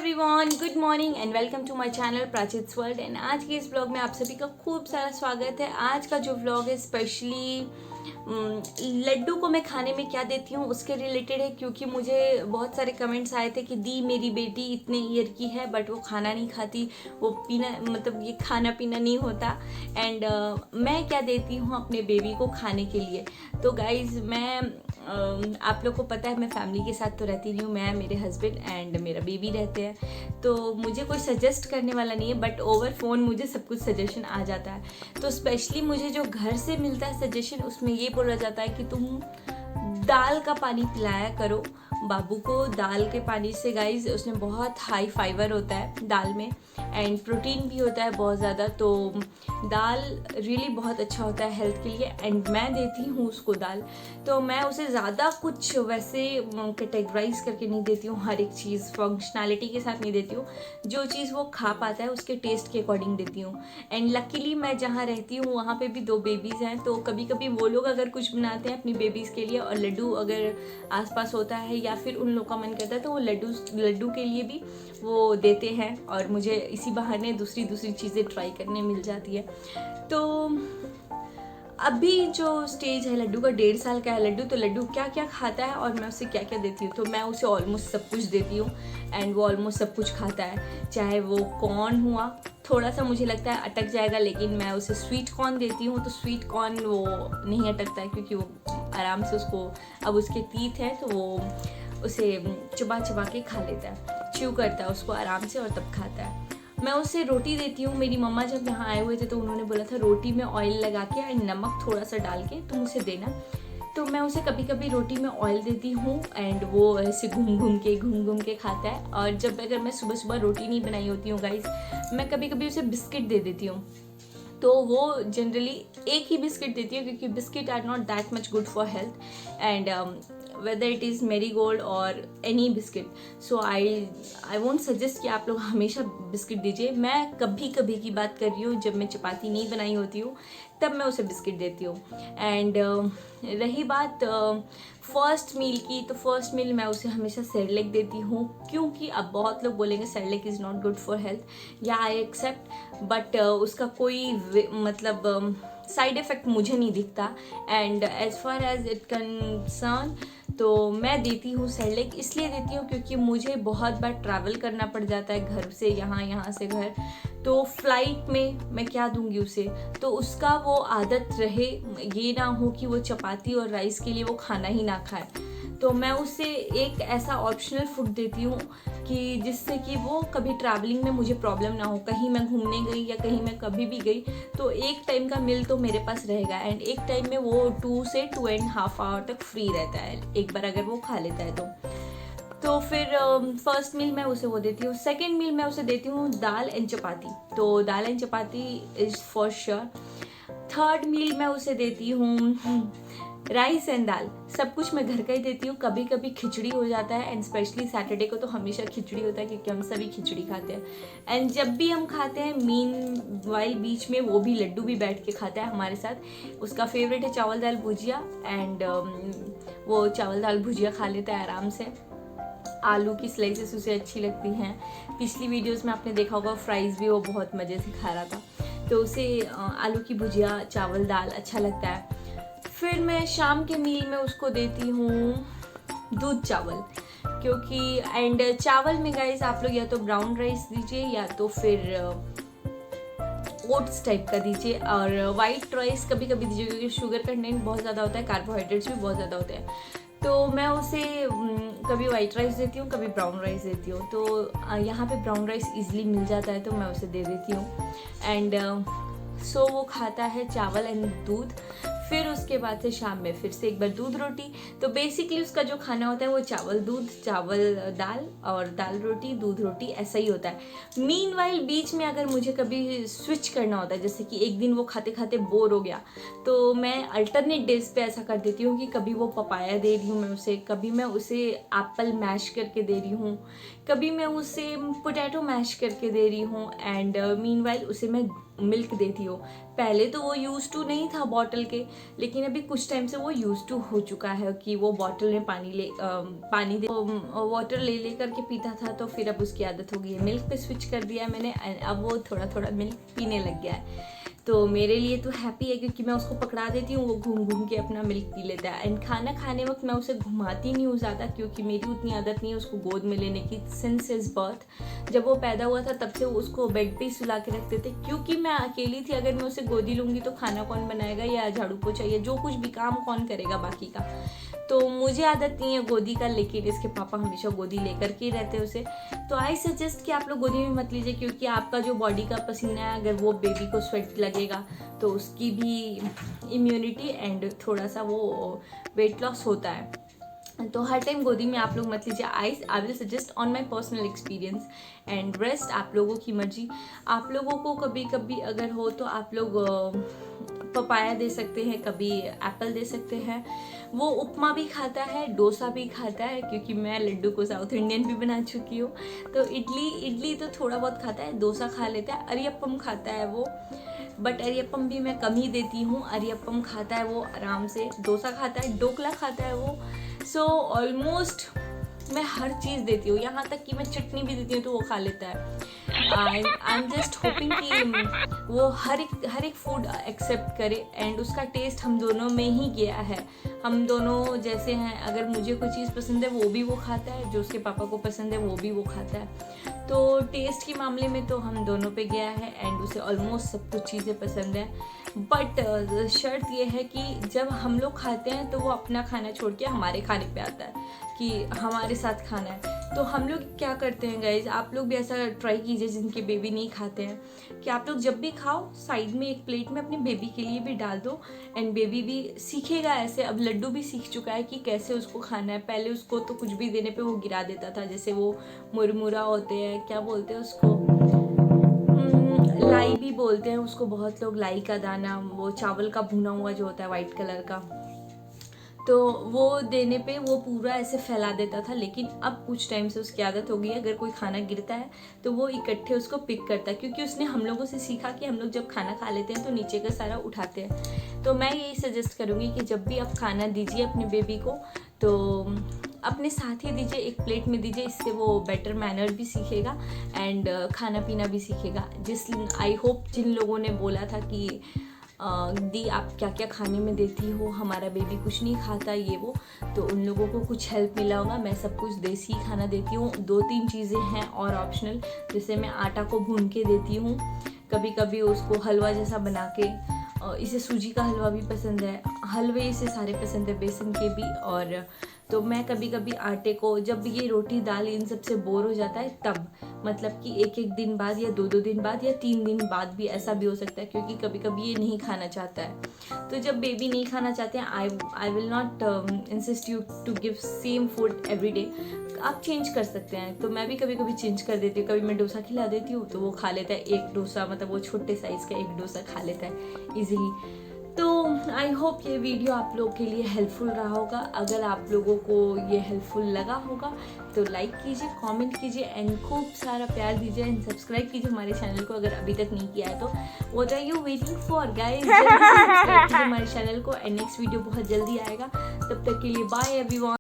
Everyone, good morning and welcome to my channel Prachit's world. And आज के इस vlog में आप सभी का खूब सारा स्वागत है। आज का जो व्लॉग है स्पेशली लड्डू को मैं खाने में क्या देती हूँ उसके रिलेटेड है, क्योंकि मुझे बहुत सारे कमेंट्स आए थे कि दी मेरी बेटी इतने ईयर की है बट वो खाना नहीं खाती, वो पीना मतलब ये खाना पीना नहीं होता। एंड मैं क्या देती हूँ अपने बेबी को खाने के लिए। तो गाइज मैं आप लोग को पता है मैं फैमिली के साथ तो रहती नहीं हूँ, मैं मेरे हस्बैंड एंड मेरा बेबी रहते हैं, तो मुझे कोई सजेस्ट करने वाला नहीं है, बट ओवर फ़ोन मुझे सब कुछ सजेशन आ जाता है। तो स्पेशली मुझे जो घर से मिलता है सजेशन, उसमें ये बोला जाता है कि तुम दाल का पानी पिलाया करो बाबू को। दाल के पानी से गाइज उसमें बहुत हाई फाइबर होता है दाल में, एंड प्रोटीन भी होता है बहुत ज़्यादा। तो दाल रियली बहुत अच्छा होता है हेल्थ के लिए, एंड मैं देती हूँ उसको दाल। तो मैं उसे ज़्यादा कुछ वैसे कैटेगराइज करके नहीं देती हूँ, हर एक चीज़ फंक्शनैलिटी के साथ नहीं देती हूँ। जो चीज़ वो खा पाता है उसके टेस्ट के अकॉर्डिंग देती हूँ। एंड लकीली मैं जहाँ रहती हूँ वहाँ पे भी 2 बेबीज़ हैं, तो कभी कभी वो लोग अगर कुछ बनाते हैं अपनी बेबीज़ के लिए और लड्डू अगर आसपास होता है या फिर उन लोग का मन करता है तो वो लड्डू के लिए भी वो देते हैं, और मुझे इसी बहाने दूसरी चीज़ें ट्राई करने मिल जाती है। तो अभी जो स्टेज है लड्डू का, 1.5 साल का है लड्डू, तो लड्डू क्या क्या खाता है और मैं उसे क्या क्या देती हूँ, तो मैं उसे ऑलमोस्ट सब कुछ देती हूँ एंड वो ऑलमोस्ट सब कुछ खाता है। चाहे वो कॉर्न हुआ, थोड़ा सा मुझे लगता है अटक जाएगा, लेकिन मैं उसे स्वीट कॉर्न देती हूँ, तो स्वीट कॉर्न वो नहीं अटकता है क्योंकि वो आराम से उसको, अब उसके टीथ हैं तो वो उसे चबा चबा के खा लेता है, च्यू करता है उसको आराम से और तब खाता है। मैं उसे रोटी देती हूँ। मेरी मम्मा जब यहाँ आए हुए थे तो उन्होंने बोला था रोटी में ऑयल लगा के एंड नमक थोड़ा सा डाल के तुम उसे देना, तो मैं उसे कभी कभी रोटी में ऑयल देती हूँ एंड वो ऐसे घूम घूम के खाता है। और जब अगर मैं सुबह सुबह रोटी नहीं बनाई होती हूँ गाइस, मैं कभी कभी उसे बिस्किट दे देती हूँ। तो वो जनरली एक ही बिस्किट देती हूँ क्योंकि biscuit are not that much good for health, and whether it is marigold और any biscuit, so I won't suggest कि आप लोग हमेशा बिस्किट दीजिए। मैं कभी कभी की बात कर रही हूँ, जब मैं चपाती नहीं बनाई होती हूँ तब मैं उसे बिस्किट देती हूँ। एंड रही बात फर्स्ट मील की, तो फर्स्ट मील मैं उसे हमेशा सेरेलैक देती हूँ, क्योंकि अब बहुत लोग बोलेंगे Cerelac is not good for health, या आई एक्सेप्ट, बट उसका कोई मतलब साइड इफ़ेक्ट मुझे नहीं दिखता। And as far as it concern, तो मैं देती हूँ सेरेलैक, इसलिए देती हूँ क्योंकि मुझे बहुत बार ट्रैवल करना पड़ जाता है घर से यहाँ से घर, तो फ्लाइट में मैं क्या दूंगी उसे, तो उसका वो आदत रहे, ये ना हो कि वो चपाती और राइस के लिए वो खाना ही ना खाए। तो मैं उसे एक ऐसा ऑप्शनल फूड देती हूँ कि जिससे कि वो कभी ट्रैवलिंग में मुझे प्रॉब्लम ना हो, कहीं मैं घूमने गई या कहीं मैं कभी भी गई तो एक टाइम का मील तो मेरे पास रहेगा, एंड एक टाइम में वो 2 से 2.5 आवर तक फ्री रहता है एक बार अगर वो खा लेता है तो फिर फर्स्ट मील मैं उसे वो देती हूँ। सेकेंड मील मैं उसे देती हूँ दाल एंड चपाती, तो dal and chapati is for sure. Third meal मैं उसे देती हूँ राइस एंड दाल, सब कुछ मैं घर का ही देती हूँ। कभी कभी खिचड़ी हो जाता है, एंड स्पेशली सैटरडे को तो हमेशा खिचड़ी होता है क्योंकि हम सभी खिचड़ी खाते हैं। एंड जब भी हम खाते हैं मीन वाइल बीच में वो भी लड्डू भी बैठ के खाता है हमारे साथ। उसका फेवरेट है चावल दाल भुजिया, एंड वो चावल दाल भुजिया खा लेता है आराम से। आलू की स्लाइसेस उसे अच्छी लगती हैं। पिछली वीडियोस में आपने देखा होगा फ्राइज़ भी वो बहुत मज़े से खा रहा था, तो उसे आलू की भुजिया चावल दाल अच्छा लगता है। फिर मैं शाम के मील में उसको देती हूँ दूध चावल, क्योंकि एंड चावल में गाइस आप लोग या तो ब्राउन राइस दीजिए या तो फिर ओट्स टाइप का दीजिए, और वाइट राइस कभी कभी दीजिए क्योंकि शुगर कंटेंट बहुत ज़्यादा होता है, कार्बोहाइड्रेट्स भी बहुत ज़्यादा होते हैं। तो मैं उसे कभी वाइट राइस देती हूँ कभी ब्राउन राइस देती हूँ, तो यहाँ पे ब्राउन राइस इजीली मिल जाता है तो मैं उसे दे देती हूँ। एंड सो वो खाता है चावल एंड दूध। फिर उसके बाद से शाम में फिर से एक बार दूध रोटी, तो बेसिकली उसका जो खाना होता है वो चावल दूध, चावल दाल और दाल रोटी दूध रोटी ऐसा ही होता है। मीनवाइल बीच में अगर मुझे कभी स्विच करना होता है, जैसे कि एक दिन वो खाते खाते बोर हो गया, तो मैं अल्टरनेट डेज पे ऐसा कर देती हूँ कि कभी वो पपाया दे रही हूँ मैं उसे, कभी मैं उसे एप्पल मैश करके दे रही हूँ, कभी मैं उसे पोटैटो मैश करके दे रही हूँ एंड मीनवाइल उसे मैं मिल्क देती हूँ। पहले तो वो यूज़ टू नहीं था बॉटल के, लेकिन अभी कुछ टाइम से वो यूज़ टू हो चुका है कि वो बॉटल में पानी दे वाटर ले करके पीता था, तो फिर अब उसकी आदत हो गई है। मिल्क पे स्विच कर दिया है मैंने, अब वो थोड़ा थोड़ा मिल्क पीने लग गया है। तो मेरे लिए तो हैप्पी है क्योंकि मैं उसको पकड़ा देती हूँ, वो घूम घूम के अपना मिल्क पी लेता है। एंड खाना खाने वक्त मैं उसे घुमाती नहीं हूँ ज़्यादा, क्योंकि मेरी उतनी आदत नहीं है उसको गोद में लेने की सिंस हिज बर्थ। जब वो पैदा हुआ था तब से उसको बेड पे ही सुला के रखते थे, क्योंकि मैं अकेली थी। अगर मैं उसे गोदी लूँगी तो खाना कौन बनाएगा या झाड़ू पोछा या जो कुछ भी काम कौन करेगा बाकी का। तो मुझे आदत नहीं है गोदी का, लेकिन इसके पापा हमेशा गोदी लेकर के ही रहते हैं उसे। तो आई सजेस्ट कि आप लोग गोदी में मत लीजिए, क्योंकि आपका जो बॉडी का पसीना है अगर वो बेबी को स्वेट लगेगा तो उसकी भी इम्यूनिटी एंड थोड़ा सा वो वेट लॉस होता है। तो हर टाइम गोदी में आप लोग मत लीजिए। I will suggest on my personal experience and rest आप लोगों की मर्जी। आप लोगों को कभी कभी अगर हो तो आप लोग पपाया दे सकते हैं, कभी एप्पल दे सकते हैं। वो उपमा भी खाता है, डोसा भी खाता है, क्योंकि मैं लड्डू को साउथ इंडियन भी बना चुकी हूँ। तो इडली तो थोड़ा बहुत खाता है, डोसा खा लेता है, अरियप्पम खाता है वो, बट अरियप्पम भी मैं कम ही देती हूँ। अरियप्पम खाता है वो आराम से, डोसा खाता है, ढोकला खाता है वो। सो ऑलमोस्ट मैं हर चीज़ देती हूँ, यहाँ तक कि मैं चटनी भी देती हूँ तो वो खा लेता है। आई एम जस्ट होपिंग कि वो हर एक फूड एक्सेप्ट करे एंड उसका टेस्ट हम दोनों में ही गया है। हम दोनों जैसे हैं, अगर मुझे कोई चीज़ पसंद है वो भी वो खाता है, जो उसके पापा को पसंद है वो भी वो खाता है। तो टेस्ट के मामले में तो हम दोनों पे गया है एंड उसे ऑलमोस्ट सब कुछ चीज़ें पसंद है। बट शर्त ये है कि जब हम लोग खाते हैं तो वो अपना खाना छोड़ के हमारे खाने पे आता है कि हमारे साथ खाना है। तो हम लोग क्या करते हैं गाइज, आप लोग भी ऐसा ट्राई कीजिए जिनके बेबी नहीं खाते हैं, कि आप लोग जब भी खाओ साइड में एक प्लेट में अपने बेबी के लिए भी डाल दो एंड बेबी भी सीखेगा ऐसे। अब लड्डू भी सीख चुका है कि कैसे उसको खाना है। पहले उसको तो कुछ भी देने पे वो गिरा देता था, जैसे वो मुरमुरा होते हैं, क्या बोलते हैं उसको, लाई भी बोलते हैं उसको बहुत लोग, लाई का दाना, वो चावल का भुना हुआ जो होता है वाइट कलर का, तो वो देने पे वो पूरा ऐसे फैला देता था। लेकिन अब कुछ टाइम से उसकी आदत हो गई है, अगर कोई खाना गिरता है तो वो इकट्ठे उसको पिक करता है, क्योंकि उसने हम लोगों से सीखा कि हम लोग जब खाना खा लेते हैं तो नीचे का सारा उठाते हैं। तो मैं यही सजेस्ट करूँगी कि जब भी आप खाना दीजिए अपने बेबी को तो अपने साथ ही दीजिए, एक प्लेट में दीजिए, इससे वो बेटर मैनर भी सीखेगा एंड खाना पीना भी सीखेगा। आई होप जिन लोगों ने बोला था कि दी आप क्या क्या खाने में देती हो, हमारा बेबी कुछ नहीं खाता ये वो, तो उन लोगों को कुछ हेल्प मिला होगा। मैं सब कुछ देसी खाना देती हूँ। 2-3 चीज़ें हैं और ऑप्शनल, जैसे मैं आटा को भून के देती हूँ, कभी कभी उसको हलवा जैसा बना के। इसे सूजी का हलवा भी पसंद है, हलवे इसे सारे पसंद है, बेसन के भी। और तो मैं कभी कभी आटे को, जब ये रोटी दाल इन सब से बोर हो जाता है तब, मतलब कि 1-1 दिन बाद या 2-2 दिन बाद या 3 दिन बाद भी, ऐसा भी हो सकता है, क्योंकि कभी कभी ये नहीं खाना चाहता है। तो जब बेबी नहीं खाना चाहते हैं, I will not insist you to give same food every day. आप चेंज कर सकते हैं। तो मैं भी कभी कभी चेंज कर देती हूँ। कभी मैं डोसा खिला देती हूँ तो वो खा लेता है एक डोसा, मतलब वो छोटे साइज़ का एक डोसा खा लेता है ईजिली। तो आई होप ये वीडियो आप लोगों के लिए हेल्पफुल रहा होगा। अगर आप लोगों को ये हेल्पफुल लगा होगा तो लाइक कीजिए, कमेंट कीजिए एंड खूब सारा प्यार दीजिए एंड सब्सक्राइब कीजिए हमारे चैनल को, अगर अभी तक नहीं किया है तो। What are you waiting for guys, जल्दी से सब्सक्राइब कीजिए हमारे चैनल को एंड नेक्स्ट वीडियो बहुत जल्दी आएगा। तब तक के लिए बाय एवरीवन।